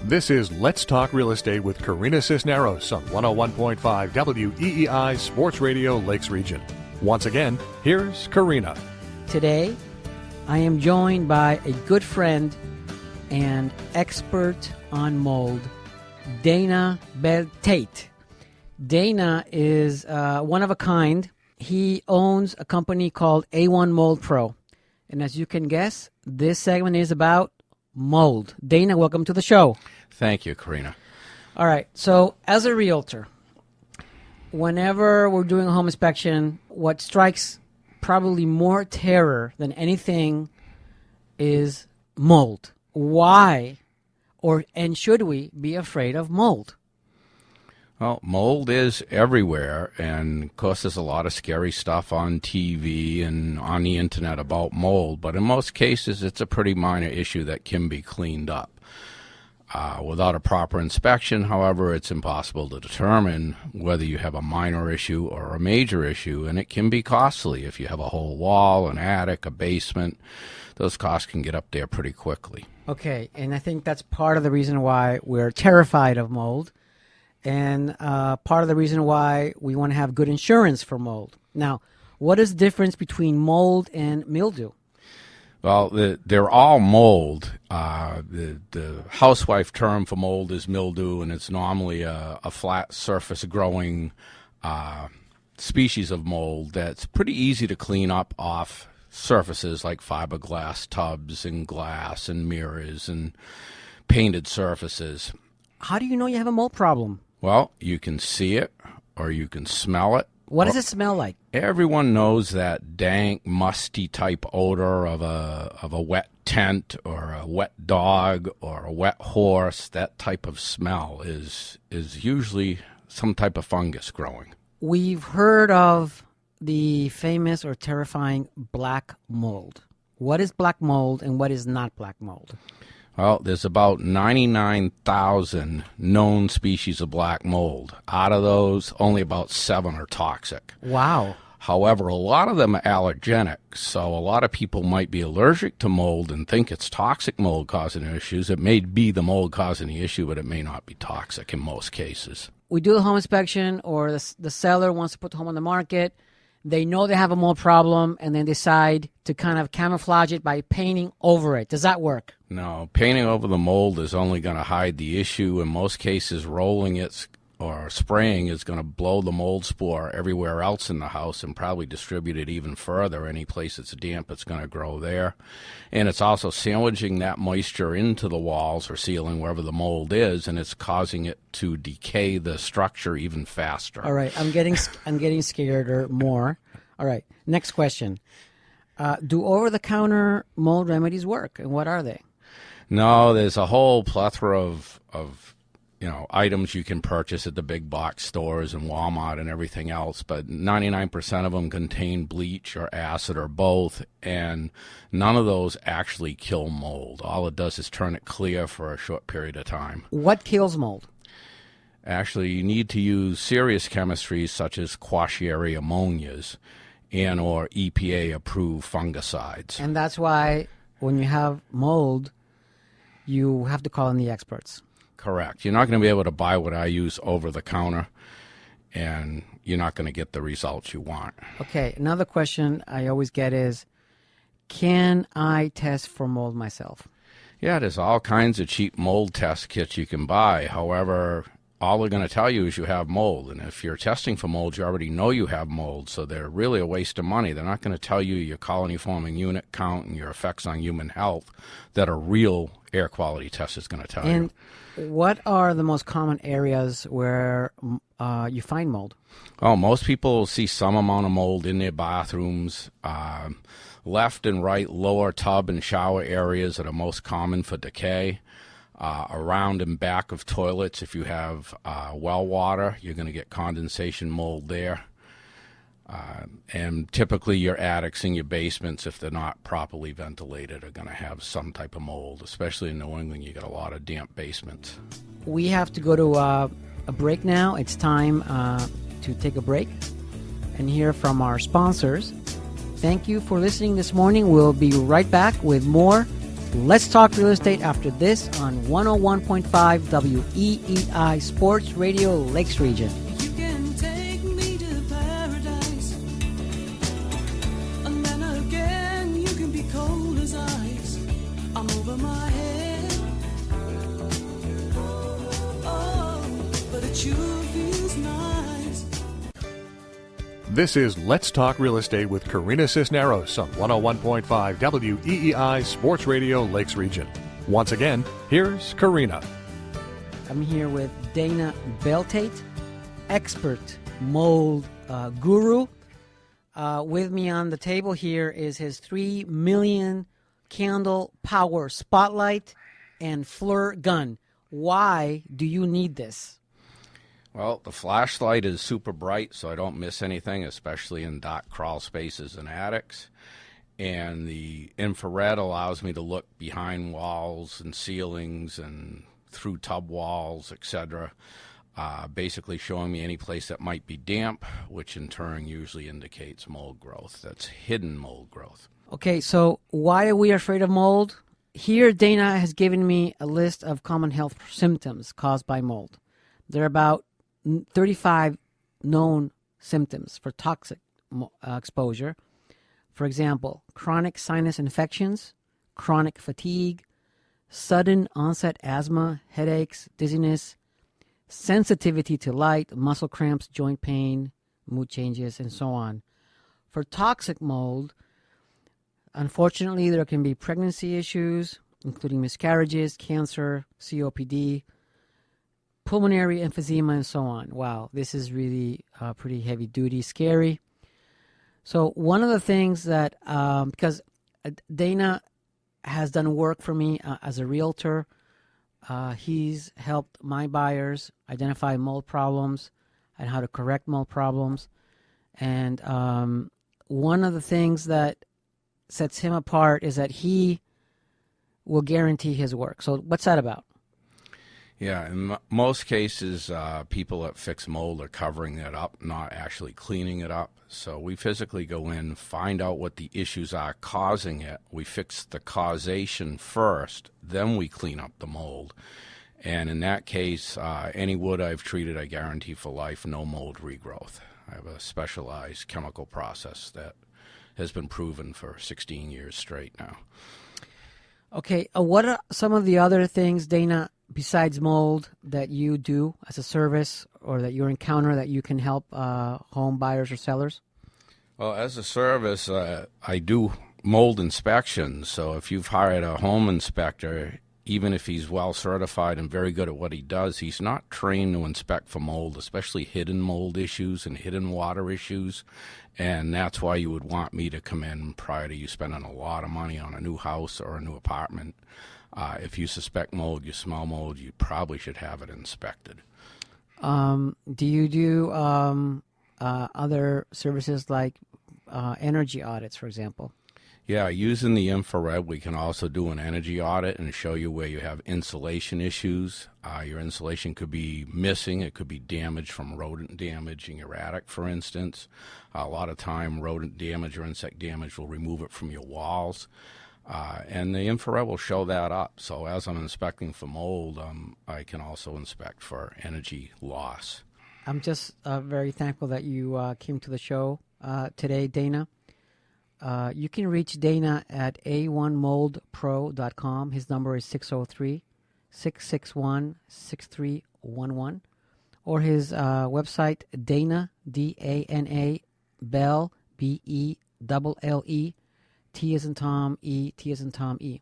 This is Let's Talk Real Estate with Corina Cisneros on 101.5 WEEI Sports Radio Lakes Region. Once again, here's Corina. Today, I am joined by a good friend and expert on mold, Dana Belletete. Dana is one of a kind. He owns a company called A1 Mold Pro. And as you can guess, this segment is about mold. Dana, welcome to the show. Thank you, Corina. All right. So as a realtor, whenever we're doing a home inspection, what strikes probably more terror than anything is mold. Why and should we be afraid of mold? Well, mold is everywhere, and of course there's a lot of scary stuff on TV and on the internet about mold, but in most cases it's a pretty minor issue that can be cleaned up. Without a proper inspection, however, it's impossible to determine whether you have a minor issue or a major issue, and it can be costly. If you have a whole wall, an attic, a basement, those costs can get up there pretty quickly. Okay, and I think that's part of the reason why we're terrified of mold, and part of the reason why we want to have good insurance for mold. Now, what is the difference between mold and mildew? Well, they're all mold. The housewife term for mold is mildew, and it's normally a flat surface growing species of mold that's pretty easy to clean up off surfaces like fiberglass tubs and glass and mirrors and painted surfaces. How do you know you have a mold problem? Well, you can see it or you can smell it. What does it smell like? Everyone knows that dank, musty type odor of a wet tent or a wet dog or a wet horse. That type of smell is usually some type of fungus growing. We've heard of the famous or terrifying black mold. What is black mold and what is not black mold? Well, there's about 99,000 known species of black mold. Out of those, only about 7 are toxic. Wow. However, a lot of them are allergenic, so a lot of people might be allergic to mold and think it's toxic mold causing issues. It may be the mold causing the issue, but it may not be toxic in most cases. We do a home inspection, or the seller wants to put the home on the market. They know they have a mold problem, and then decide to kind of camouflage it by painting over it. Does that work? No, painting over the mold is only going to hide the issue. In most cases, rolling it or spraying is going to blow the mold spore everywhere else in the house and probably distribute it even further. Any place that's damp, it's going to grow there. And it's also sandwiching that moisture into the walls or ceiling wherever the mold is, and it's causing it to decay the structure even faster. All right, I'm getting scared or more. All right, next question. Do over-the-counter mold remedies work, and what are they? No, there's a whole plethora of items you can purchase at the big box stores and Walmart and everything else, but 99% of them contain bleach or acid or both, and none of those actually kill mold. All it does is turn it clear for a short period of time. What kills mold? Actually, you need to use serious chemistries such as quaternary ammonias and or EPA-approved fungicides. And that's why when you have mold, you have to call in the experts. Correct. You're not going to be able to buy what I use over the counter, and you're not going to get the results you want. Okay, another question I always get is, can I test for mold myself? Yeah, there's all kinds of cheap mold test kits you can buy. However, all they're going to tell you is you have mold. And if you're testing for mold, you already know you have mold, so they're really a waste of money. They're not going to tell you your colony forming unit count and your effects on human health that a real air quality test is going to tell you. And what are the most common areas where you find mold? Oh, most people see some amount of mold in their bathrooms. Left and right lower tub and shower areas that are most common for decay. Around and back of toilets, if you have well water, you're going to get condensation mold there. And typically your attics and your basements, if they're not properly ventilated, are going to have some type of mold, especially in New England. You got a lot of damp basements. We have to go to a break now. It's time to take a break and hear from our sponsors. Thank you for listening this morning. We'll be right back with more Let's talk real estate after this on 101.5 WEEI Sports Radio Lakes Region. You can take me to paradise, and then again you can be cold as ice. I'm over my head, but it sure feels nice. This is Let's Talk Real Estate with Corina Cisneros on 101.5 WEEI Sports Radio Lakes Region. Once again, here's Corina. I'm here with Dana Belletete, expert mold guru. With me on the table here is his 3 million candle power spotlight and FLIR gun. Why do you need this? Well, the flashlight is super bright, so I don't miss anything, especially in dark crawl spaces and attics. And the infrared allows me to look behind walls and ceilings and through tub walls, etc., basically showing me any place that might be damp, which in turn usually indicates mold growth. That's hidden mold growth. Okay, so why are we afraid of mold? Here, Dana has given me a list of common health symptoms caused by mold. There are about 35 known symptoms for toxic exposure. For example, chronic sinus infections, chronic fatigue, sudden onset asthma, headaches, dizziness, sensitivity to light, muscle cramps, joint pain, mood changes, and so on. For toxic mold, unfortunately, there can be pregnancy issues, including miscarriages, cancer, COPD, pulmonary emphysema, and so on. Wow, this is really pretty heavy duty, scary. So one of the things that, because Dana has done work for me as a realtor, he's helped my buyers identify mold problems and how to correct mold problems. And one of the things that sets him apart is that he will guarantee his work. So what's that about? Yeah, in most cases, people that fix mold are covering it up, not actually cleaning it up. So we physically go in, find out what the issues are causing it. We fix the causation first, then we clean up the mold. And in that case, any wood I've treated, I guarantee for life, no mold regrowth. I have a specialized chemical process that has been proven for 16 years straight now. Okay, what are some of the other things, Dana, besides mold that you do as a service or that you encounter that you can help home buyers or sellers? Well, as a service, I do mold inspections. So if you've hired a home inspector, even if he's well certified and very good at what he does, he's not trained to inspect for mold, especially hidden mold issues and hidden water issues. And that's why you would want me to come in prior to you spending a lot of money on a new house or a new apartment. If you suspect mold, you smell mold, you probably should have it inspected. Do you do other services like energy audits, for example? Yeah, using the infrared, we can also do an energy audit and show you where you have insulation issues. Your insulation could be missing. It could be damaged from rodent damage in your attic, for instance. A lot of time, rodent damage or insect damage will remove it from your walls. And the infrared will show that up. So as I'm inspecting for mold, I can also inspect for energy loss. I'm just very thankful that you came to the show today, Dana. You can reach Dana at a1moldpro.com. His number is 603-661-6311. Or his website, Dana, D-A-N-A, Bell, B-E-L-L-E, T as in Tom, E, T as in Tom, E.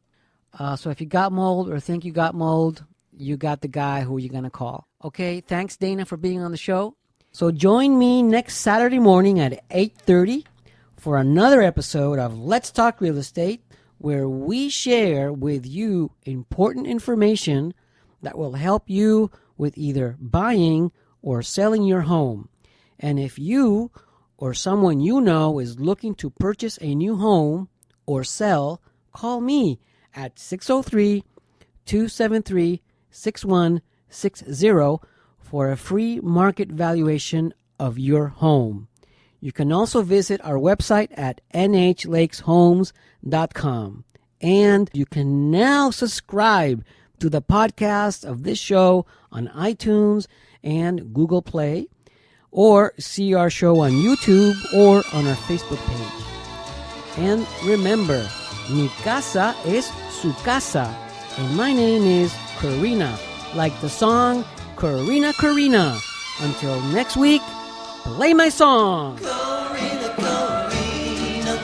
So if you got mold or think you got mold, you got the guy who you're going to call. Okay, thanks, Dana, for being on the show. So join me next Saturday morning at 8:30 for another episode of Let's Talk Real Estate, where we share with you important information that will help you with either buying or selling your home. And if you or someone you know is looking to purchase a new home or sell, call me at 603-273-6160 for a free market valuation of your home. You can also visit our website at nhlakeshomes.com, And you can now subscribe to the podcast of this show on iTunes and Google Play, or see our show on YouTube or on our Facebook page. And remember, mi casa es su casa, and my name is Corina, like the song Corina, Corina. Until next week, play my song. Corina, Corina,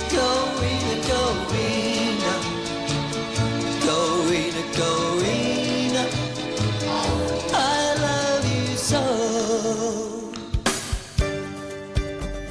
Corina, Corina, Corina, Corina, I love you so.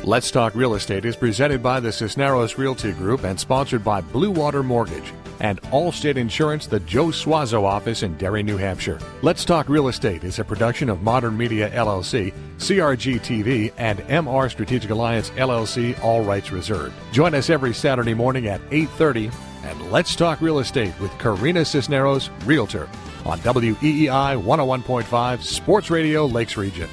Let's Talk Real Estate is presented by the Cisneros Realty Group and sponsored by Blue Water Mortgage and Allstate Insurance, the Joe Suazo office in Derry, New Hampshire. Let's Talk Real Estate is a production of Modern Media LLC, CRG TV, and MR Strategic Alliance LLC, all rights reserved. Join us every Saturday morning at 8:30 and Let's Talk Real Estate with Corina Cisneros, Realtor, on WEEI 101.5 Sports Radio Lakes Region.